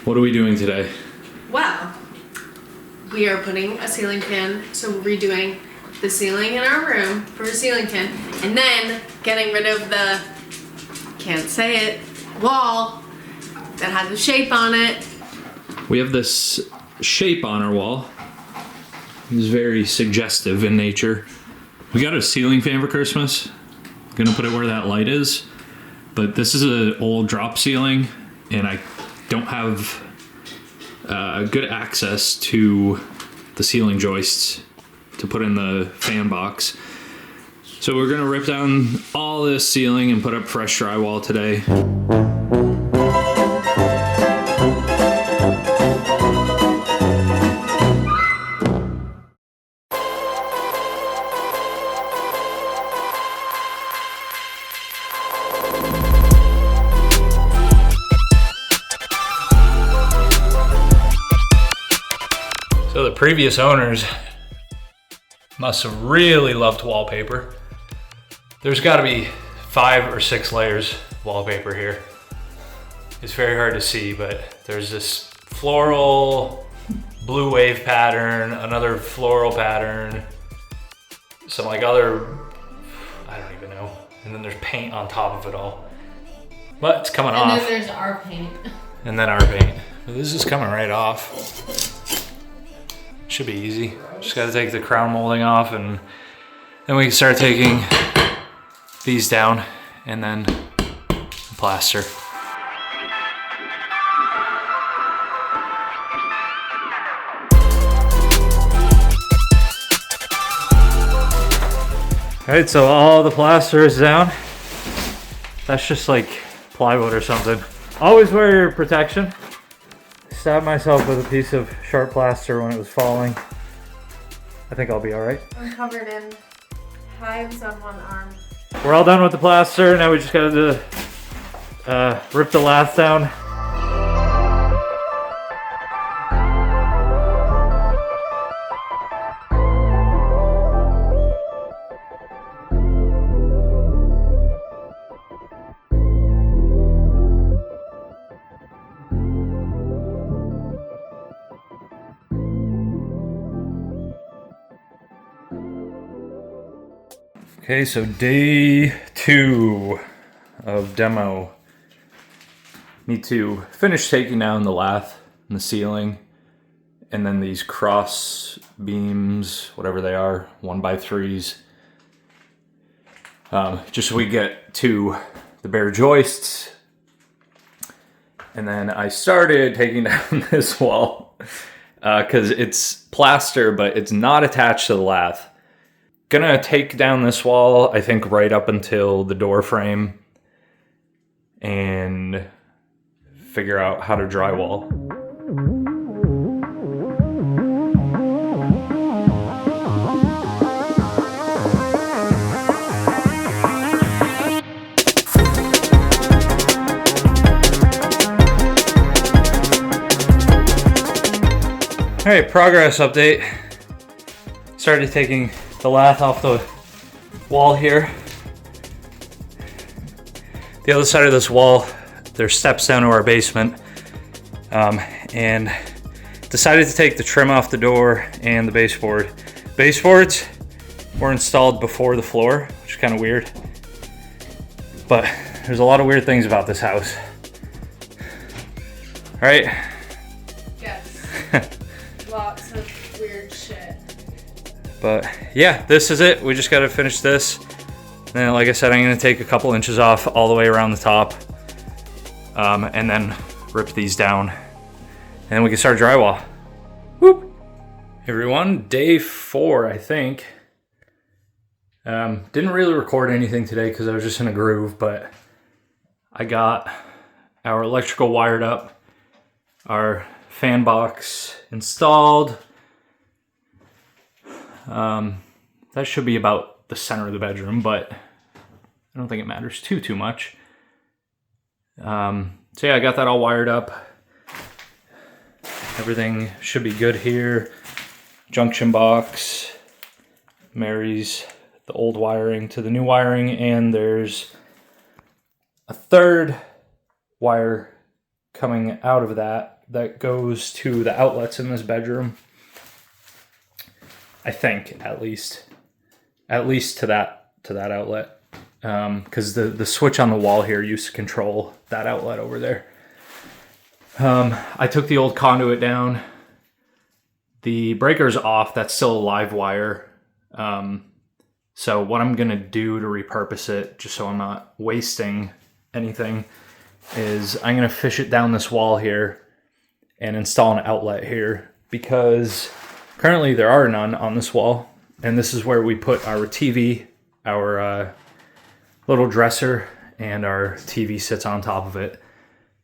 What are we doing today? Well, we are putting a ceiling fan, so we're redoing the ceiling in our room for a ceiling fan, and then getting rid of the, can't say it, wall that has a shape on it. We have this shape on our wall. It's very suggestive in nature. We got a ceiling fan for Christmas. Gonna put it where that light is, but this is an old drop ceiling, and I don't have good access to the ceiling joists to put in the fan box. So we're gonna rip down all this ceiling and put up fresh drywall today. So the previous owners must have really loved wallpaper. There's got to be 5 or 6 layers of wallpaper here. It's very hard to see, but there's this floral blue wave pattern, another floral pattern, some like other, I don't even know. And then there's paint on top of it all. But it's coming off. And then there's our paint. And then our paint. But this is coming right off. Should be easy. Just gotta take the crown molding off, and then we can start taking these down and then plaster. All right, so all the plaster is down. That's just like plywood or something. Always wear your protection. Stabbed myself with a piece of sharp plaster when it was falling. I think I'll be all right. I'm covered in hives on one arm. We're all done with the plaster. Now we just gotta rip the lath down. Okay, so day 2 of demo. Need to finish taking down the lath and the ceiling, and then these cross beams, whatever they are, 1x3s. Just so we get to the bare joists. And then I started taking down this wall because it's plaster, but it's not attached to the lath. Gonna take down this wall, I think, right up until the door frame and figure out how to drywall. All right, progress update. Started taking the lath off the wall here. The other side of this wall, there's steps down to our basement, and decided to take the trim off the door and the baseboard. Baseboards were installed before the floor, which is kind of weird, but there's a lot of weird things about this house. All right. Yes. Lots of weird shit. But yeah, this is it. We just got to finish this. And then, like I said, I'm going to take a couple inches off all the way around the top, and then rip these down. And then we can start drywall. Whoop! Hey everyone, day 4, I think. Didn't really record anything today because I was just in a groove, but I got our electrical wired up, our fan box installed. That should be about the center of the bedroom, but I don't think it matters too much. So yeah, I got that all wired up. Everything should be good here. Junction box marries the old wiring to the new wiring, and there's a third wire coming out of that goes to the outlets in this bedroom. I think at least to that outlet, because the switch on the wall here used to control that outlet over there. I took the old conduit down. The breaker's off. That's still a live wire. So what I'm gonna do to repurpose it, just so I'm not wasting anything, is I'm gonna fish it down this wall here and install an outlet here, because currently there are none on this wall, and this is where we put our TV, our little dresser, and our TV sits on top of it.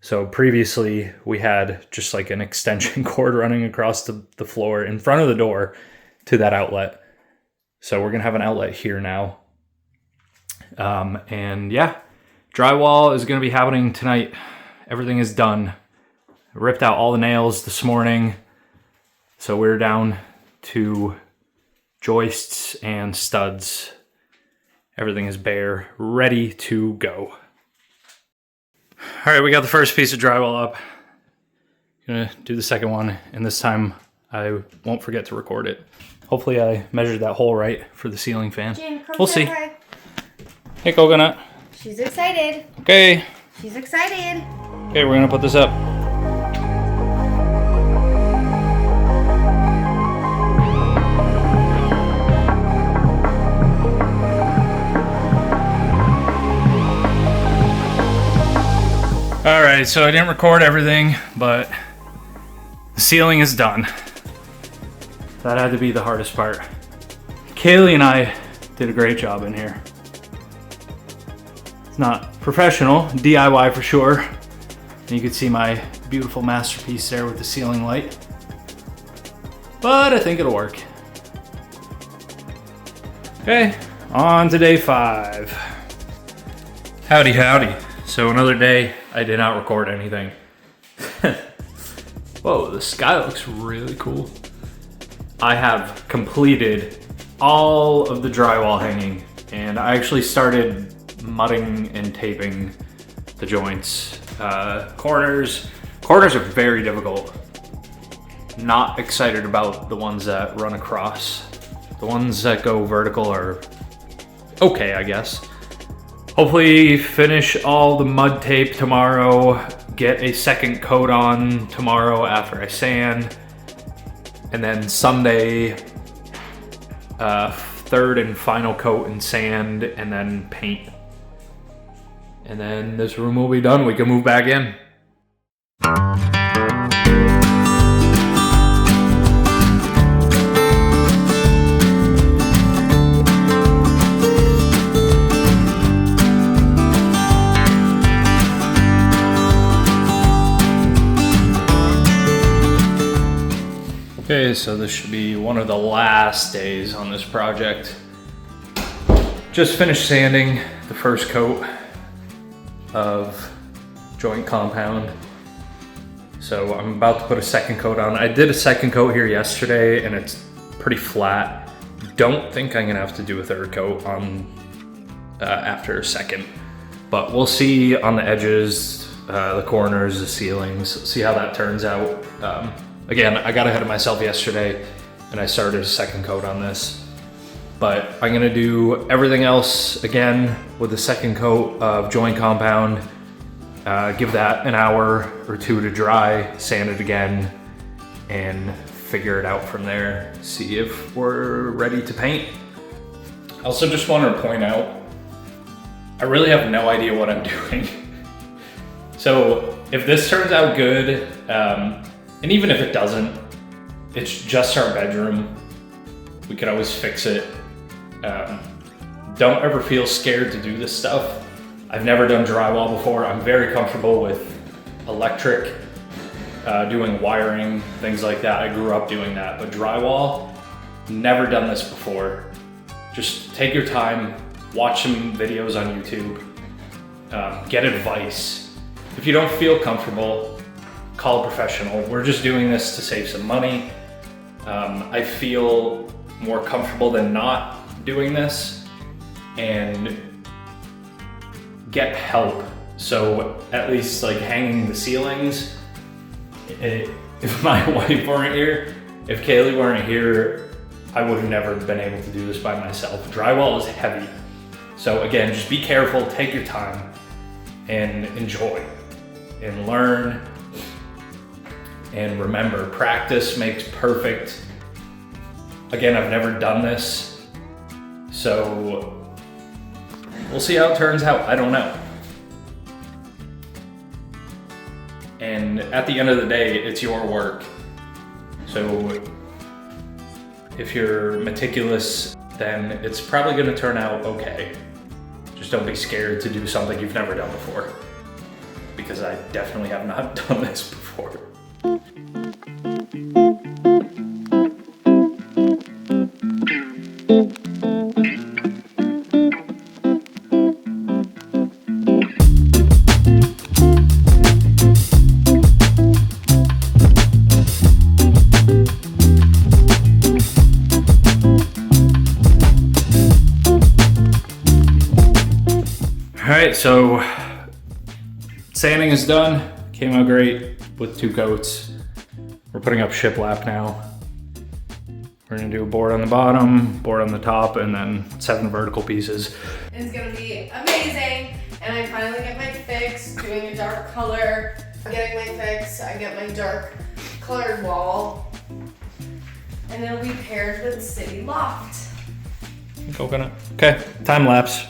So previously we had just like an extension cord running across the floor in front of the door to that outlet. So we're gonna have an outlet here now. And yeah, drywall is gonna be happening tonight. Everything is done. I ripped out all the nails this morning. So we're down to joists and studs. Everything is bare, ready to go. All right, we got the first piece of drywall up. Gonna do the second one, and this time I won't forget to record it. Hopefully I measured that hole right for the ceiling fan. Jane, we'll see. Hi. Hey, Coconut. She's excited. Okay. She's excited. Okay, we're gonna put this up. All right, so I didn't record everything, but the ceiling is done. That had to be the hardest part. Kaylee and I did a great job in here. It's not professional, DIY for sure. And you can see my beautiful masterpiece there with the ceiling light. But I think it'll work. Okay, on to day 5. Howdy, howdy. So another day, I did not record anything. Whoa, the sky looks really cool. I have completed all of the drywall hanging, and I actually started mudding and taping the joints. Corners are very difficult. Not excited about the ones that run across. The ones that go vertical are okay, I guess. Hopefully finish all the mud tape tomorrow, get a second coat on tomorrow after I sand, and then Sunday, third and final coat and sand, and then paint. And then this room will be done. We can move back in. Okay, so this should be one of the last days on this project. Just finished sanding the first coat of joint compound. So I'm about to put a second coat on. I did a second coat here yesterday and it's pretty flat. Don't think I'm gonna have to do a third coat on after a second, but we'll see on the edges, the corners, the ceilings, see how that turns out. Again, I got ahead of myself yesterday and I started a second coat on this, but I'm gonna do everything else again with the second coat of joint compound, give that an hour or two to dry, sand it again, and figure it out from there, see if we're ready to paint. I also just wanted to point out, I really have no idea what I'm doing. So if this turns out good, and even if it doesn't, it's just our bedroom. We could always fix it. Don't ever feel scared to do this stuff. I've never done drywall before. I'm very comfortable with electric, doing wiring, things like that. I grew up doing that, but drywall, never done this before. Just take your time, watch some videos on YouTube, get advice. If you don't feel comfortable, call a professional. We're just doing this to save some money. I feel more comfortable than not doing this, and get help So at least like hanging the ceilings, if my wife weren't here, if Kaylee weren't here, I would have never been able to do this by myself. Drywall is heavy. So again, just be careful, take your time, and enjoy, and learn, and remember, practice makes perfect. Again, I've never done this, so we'll see how it turns out, I don't know. And at the end of the day, it's your work. So if you're meticulous, then it's probably gonna turn out okay. Just don't be scared to do something you've never done before. Because I definitely have not done this before. Alright, so sanding is done. Came out great with 2 coats. We're putting up shiplap now. We're gonna do a board on the bottom, board on the top, and then 7 vertical pieces. It's gonna be amazing. And I finally get my fix, doing a dark color. Getting my fix, I get my dark colored wall. And it'll be paired with City Loft. Coconut. Okay, time lapse.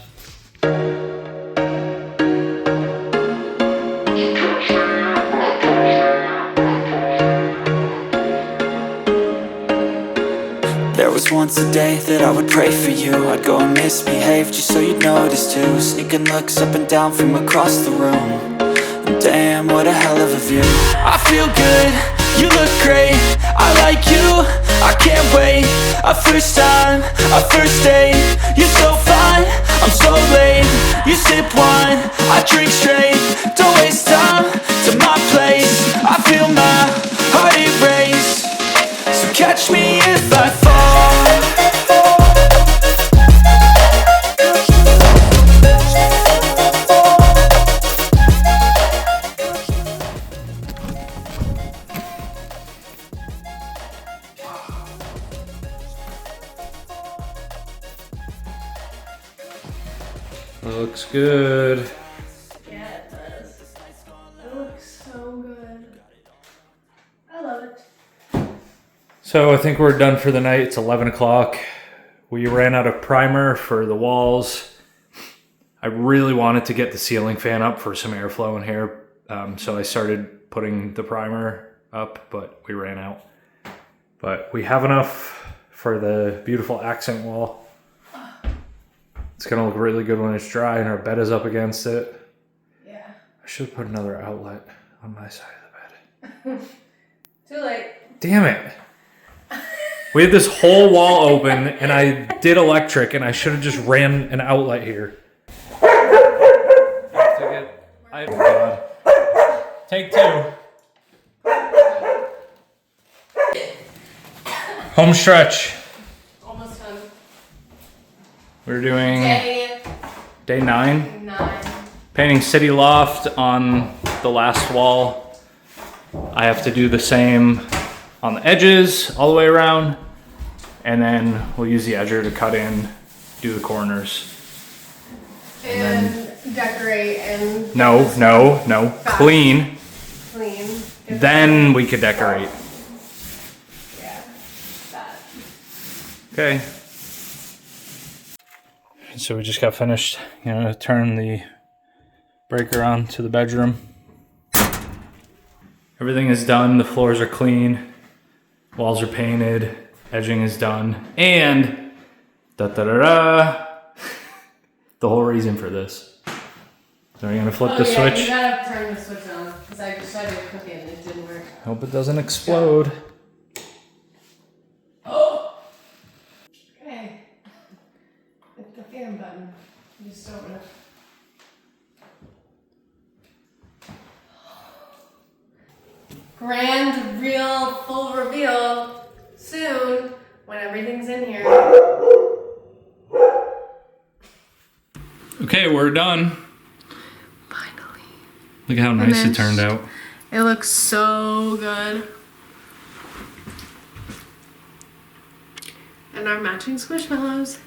There was once a day that I would pray for you. I'd go and misbehave just so you'd notice too. Sneaking looks up and down from across the room. And damn, what a hell of a view. I feel good, you look great, I like you, I can't wait. A first time, a first date, you're so fine, I'm so late. You sip wine, I drink straight. Don't waste time to my place. I feel my heart erase. So catch me if I fall. Looks good. Yeah, it does. It looks so good. I love it. So I think we're done for the night. It's 11 o'clock. We ran out of primer for the walls. I really wanted to get the ceiling fan up for some airflow in here. So I started putting the primer up, but we ran out. But we have enough for the beautiful accent wall. It's gonna look really good when it's dry and our bed is up against it. Yeah. I should put another outlet on my side of the bed. Too late. Damn it. We had this whole wall open and I did electric and I should have just ran an outlet here. Oh God. Take 2. Home stretch. Almost done. We're doing day 9. 9. Painting City Loft on the last wall. I have to do the same on the edges all the way around. And then we'll use the edger to cut in, do the corners. And decorate and No. Clean. clean. Then we could decorate. Yeah. That. Okay. So we just got finished, turn the breaker on to the bedroom. Everything is done, the floors are clean, walls are painted, edging is done, and the whole reason for this. So we're gonna flip the switch. You gotta turn the switch on, because I just tried to cook it and it didn't work. Hope it doesn't explode. Oh! Okay. Hit the fan button. Just open it. Grand real full reveal soon when everything's in here. Okay, we're done. Finally. Look at how nice it turned out. It looks so good. And our matching squishmallows.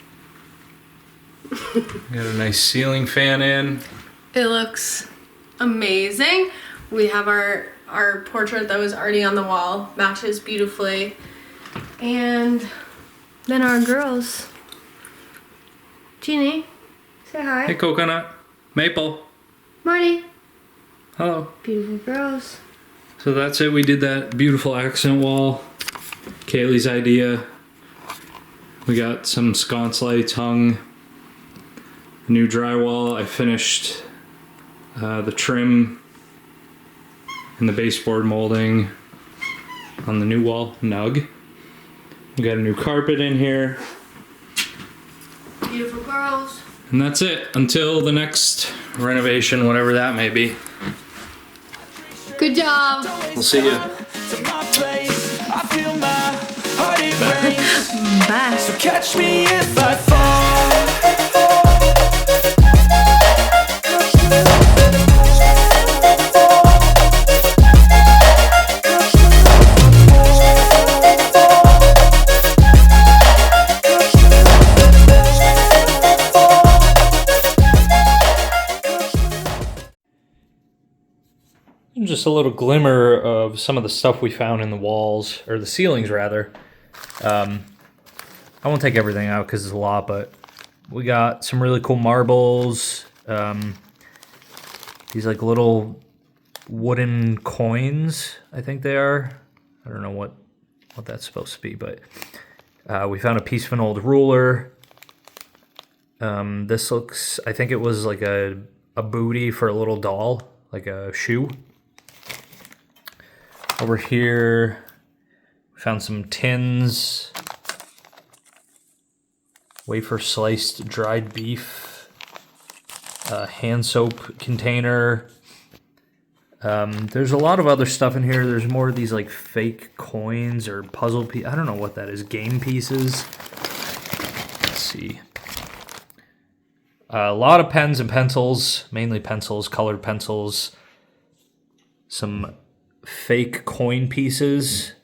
Got a nice ceiling fan in. It looks amazing. We have our portrait that was already on the wall. Matches beautifully. And then our girls. Jeannie, say hi. Hey, Coconut. Maple. Marty. Hello. Beautiful girls. So that's it. We did that beautiful accent wall. Kaylee's idea. We got some sconce lights hung. New drywall. I finished the trim and the baseboard molding on the new wall. Nug. We got a new carpet in here. Beautiful girls. And that's it until the next renovation, whatever that may be. Good job. We'll see you. Bye. So catch me if I fall. Just a little glimmer of some of the stuff we found in the walls, or the ceilings rather. I won't take everything out because it's a lot, but we got some really cool marbles. These like little wooden coins, I think they are. I don't know what that's supposed to be, but we found a piece of an old ruler. This looks, I think it was like a booty for a little doll, like a shoe. Over here, we found some tins, wafer sliced dried beef, hand soap container. There's a lot of other stuff in here. There's more of these like fake coins or puzzle pieces. I don't know what that is. Game pieces. Let's see. A lot of pens and pencils, mainly pencils, colored pencils. Some fake coin pieces.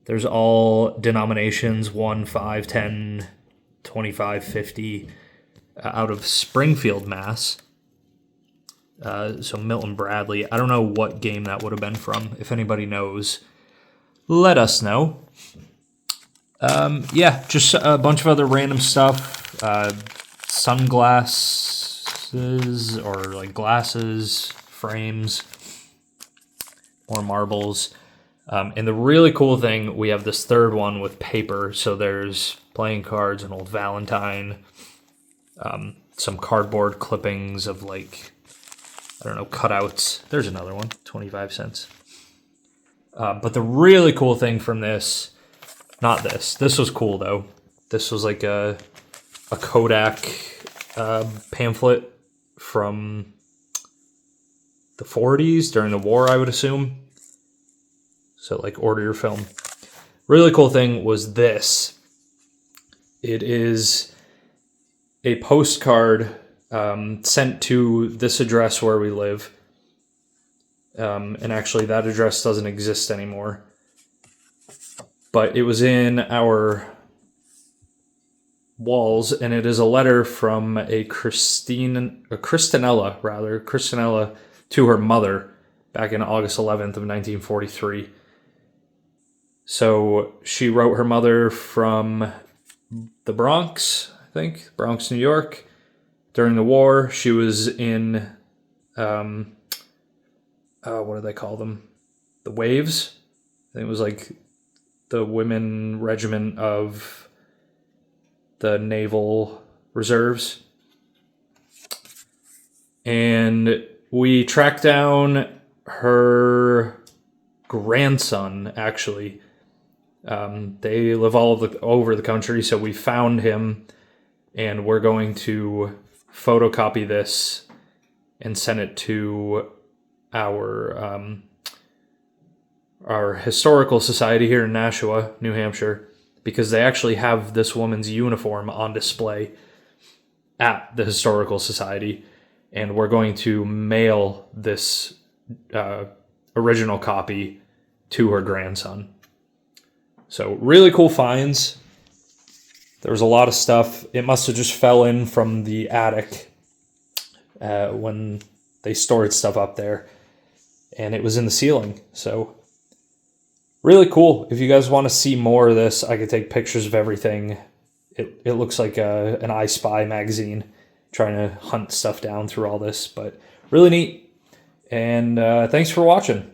There's all denominations, 1, 5, 10, 25, 50, out of Springfield, Mass. So Milton Bradley. I don't know what game that would have been from. If anybody knows, let us know. Yeah, just a bunch of other random stuff. Sunglasses or like glasses, frames. More marbles. And the really cool thing, we have this third one with paper. So there's playing cards, an old Valentine, some cardboard clippings of like, I don't know, cutouts. There's another one, 25 cents. But the really cool thing from this, not this. This was cool though. This was like a Kodak pamphlet from the 40s during the war, I would assume. So like order your film. Really cool thing was this. It is a postcard sent to this address where we live. And actually that address doesn't exist anymore. But it was in our walls, and it is a letter from a Christinella to her mother back in August 11th of 1943. So she wrote her mother from the Bronx, I think, Bronx, New York. During the war, she was in, what do they call them? The Waves. I think it was like the women regiment of the Naval Reserves. And we tracked down her grandson, actually. They live all over the country, so we found him, and we're going to photocopy this and send it to our historical society here in Nashua, New Hampshire, because they actually have this woman's uniform on display at the historical society. and we're going to mail this original copy to her grandson. So really cool finds. There was a lot of stuff. It must have just fell in from the attic when they stored stuff up there, and it was in the ceiling. So really cool. If you guys want to see more of this, I could take pictures of everything. It looks like an I Spy magazine, trying to hunt stuff down through all this, but really neat. And thanks for watching.